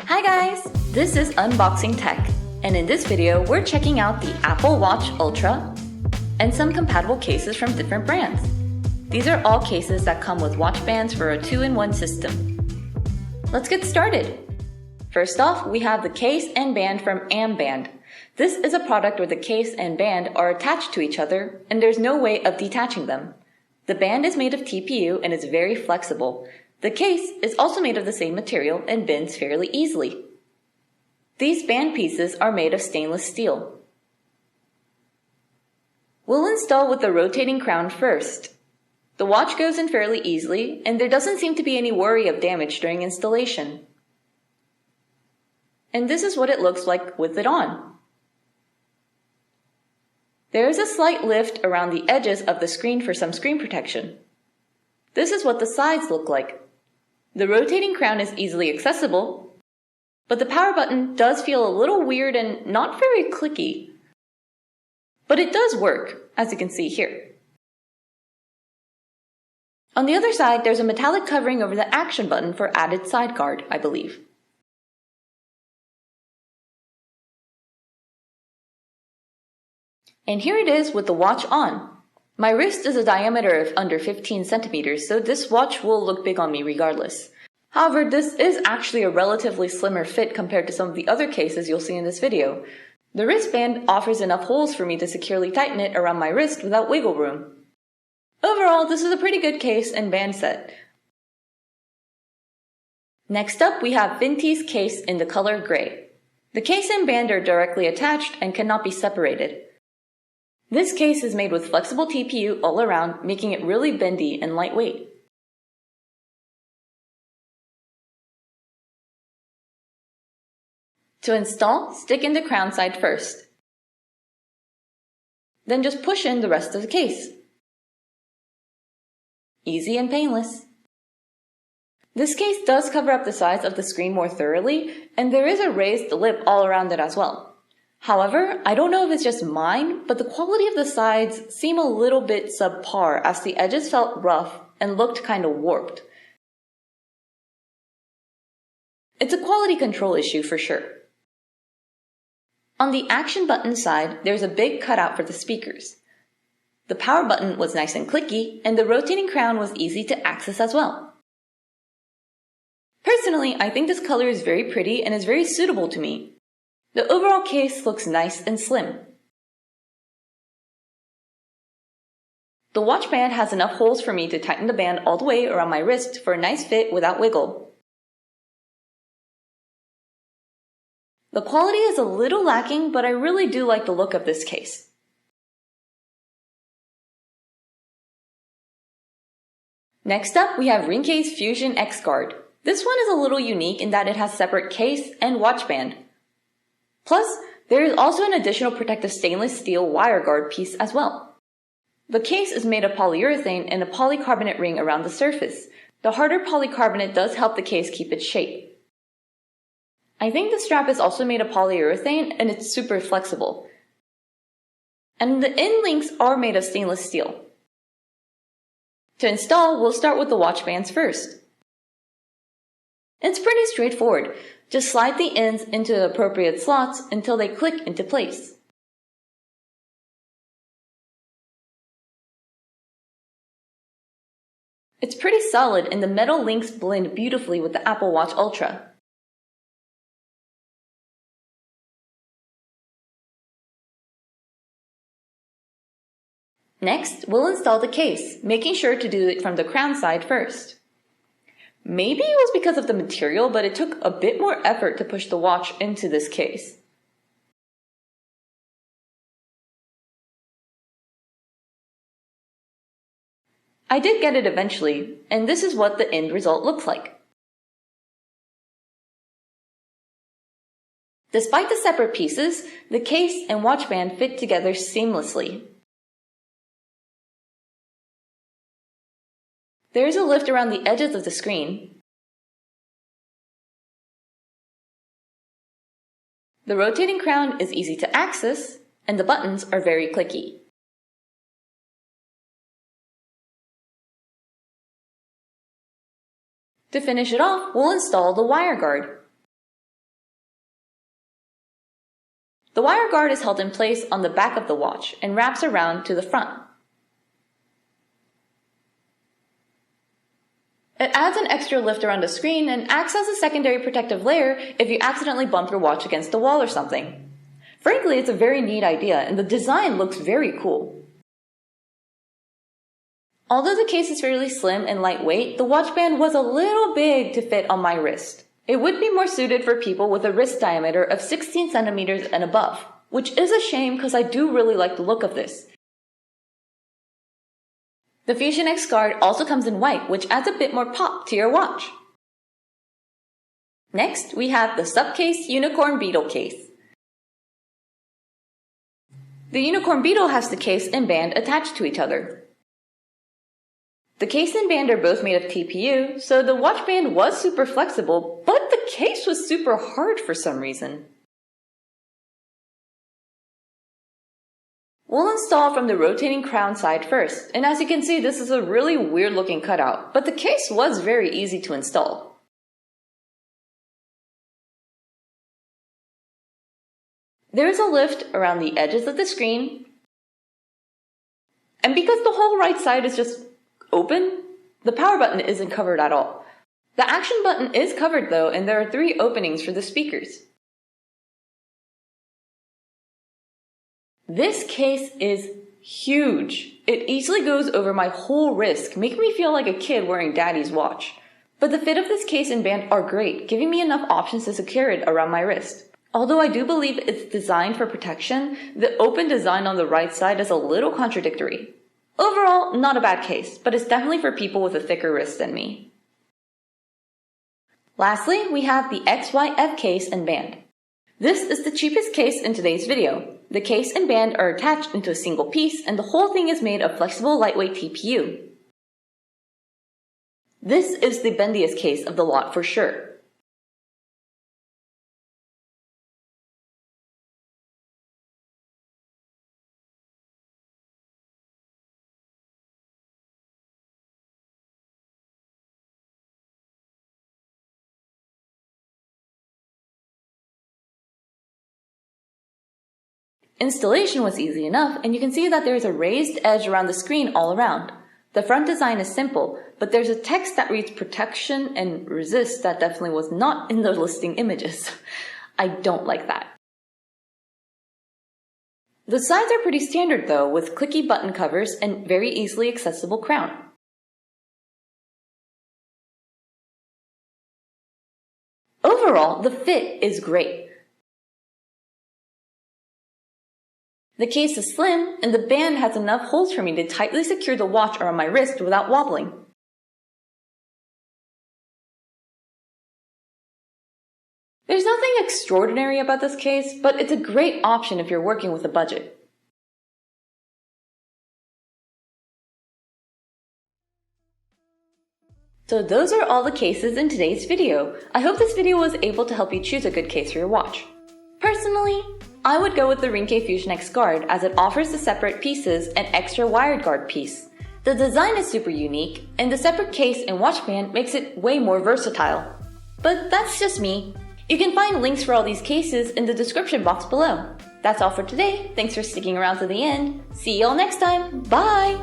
Hi guys! This is Unboxing Tech, and in this video we're checking out the Apple Watch Ultra and some compatible cases from different brands. These are all cases that come with watch bands for a 2-in-1 system. Let's get started! First off, we have the case and band from amBand. This is a product where the case and band are attached to each other and there's no way of detaching them. The band is made of TPU and is very flexible. The case is also made of the same material and bends fairly easily. These band pieces are made of stainless steel. We'll install with the rotating crown first. The watch goes in fairly easily and there doesn't seem to be any worry of damage during installation. And this is what it looks like with it on. There is a slight lift around the edges of the screen for some screen protection. This is what the sides look like. The rotating crown is easily accessible, but the power button does feel a little weird and not very clicky. But it does work, as you can see here. On the other side, there's a metallic covering over the action button for added side guard, I believe. And here it is with the watch on. My wrist is a diameter of under 15 centimeters, so this watch will look big on me regardless. However, this is actually a relatively slimmer fit compared to some of the other cases you'll see in this video. The wristband offers enough holes for me to securely tighten it around my wrist without wiggle room. Overall, this is a pretty good case and band set. Next up, we have Fintie's case in the color gray. The case and band are directly attached and cannot be separated. This case is made with flexible TPU all around, making it really bendy and lightweight. To install, stick in the crown side first. Then just push in the rest of the case. Easy and painless. This case does cover up the sides of the screen more thoroughly, and there is a raised lip all around it as well. However, I don't know if it's just mine, but the quality of the sides seem a little bit subpar as the edges felt rough and looked kind of warped. It's a quality control issue for sure. On the action button side, there's a big cutout for the speakers. The power button was nice and clicky, and the rotating crown was easy to access as well. Personally, I think this color is very pretty and is very suitable to me. The overall case looks nice and slim. The watch band has enough holes for me to tighten the band all the way around my wrist for a nice fit without wiggle. The quality is a little lacking, but I really do like the look of this case. Next up, we have Ringke's Fusion X Guard. This one is a little unique in that it has separate case and watch band. Plus, there is also an additional protective stainless steel wire guard piece as well. The case is made of polyurethane and a polycarbonate ring around the surface. The harder polycarbonate does help the case keep its shape. I think the strap is also made of polyurethane and it's super flexible. And the end links are made of stainless steel. To install, we'll start with the watch bands first. It's pretty straightforward. Just slide the ends into the appropriate slots until they click into place. It's pretty solid and the metal links blend beautifully with the Apple Watch Ultra. Next, we'll install the case, making sure to do it from the crown side first. Maybe it was because of the material, but it took a bit more effort to push the watch into this case. I did get it eventually, and this is what the end result looks like. Despite the separate pieces, the case and watch band fit together seamlessly. There is a lift around the edges of the screen. The rotating crown is easy to access, and the buttons are very clicky. To finish it off, we'll install the wire guard. The wire guard is held in place on the back of the watch and wraps around to the front. It adds an extra lift around the screen and acts as a secondary protective layer if you accidentally bump your watch against the wall or something. Frankly, it's a very neat idea and the design looks very cool. Although the case is fairly slim and lightweight, the watch band was a little big to fit on my wrist. It would be more suited for people with a wrist diameter of 16 centimeters and above, which is a shame because I do really like the look of this. The Fusion X Guard also comes in white, which adds a bit more pop to your watch. Next, we have the Supcase Unicorn Beetle case. The Unicorn Beetle has the case and band attached to each other. The case and band are both made of TPU, so the watch band was super flexible, but the case was super hard for some reason. We'll install from the rotating crown side first, and as you can see, this is a really weird looking cutout, but the case was very easy to install. There is a lift around the edges of the screen, and because the whole right side is just open, the power button isn't covered at all. The action button is covered though, and there are 3 openings for the speakers. This case is huge. It easily goes over my whole wrist, making me feel like a kid wearing daddy's watch. But the fit of this case and band are great, giving me enough options to secure it around my wrist. Although I do believe it's designed for protection, the open design on the right side is a little contradictory. Overall, not a bad case, but it's definitely for people with a thicker wrist than me. Lastly, we have the XYF case and band. This is the cheapest case in today's video. The case and band are attached into a single piece, and the whole thing is made of flexible, lightweight TPU. This is the bendiest case of the lot for sure. Installation was easy enough, and you can see that there is a raised edge around the screen all around. The front design is simple, but there's a text that reads protection and resist that definitely was not in the listing images. I don't like that. The sides are pretty standard though, with clicky button covers and very easily accessible crown. Overall, the fit is great. The case is slim, and the band has enough holes for me to tightly secure the watch around my wrist without wobbling. There's nothing extraordinary about this case, but it's a great option if you're working with a budget. So those are all the cases in today's video. I hope this video was able to help you choose a good case for your watch. Personally, I would go with the Ringke Fusion X Guard as it offers the separate pieces and extra wired guard piece. The design is super unique, and the separate case and watch band makes it way more versatile. But that's just me. You can find links for all these cases in the description box below. That's all for today. Thanks for sticking around to the end. See y'all next time. Bye!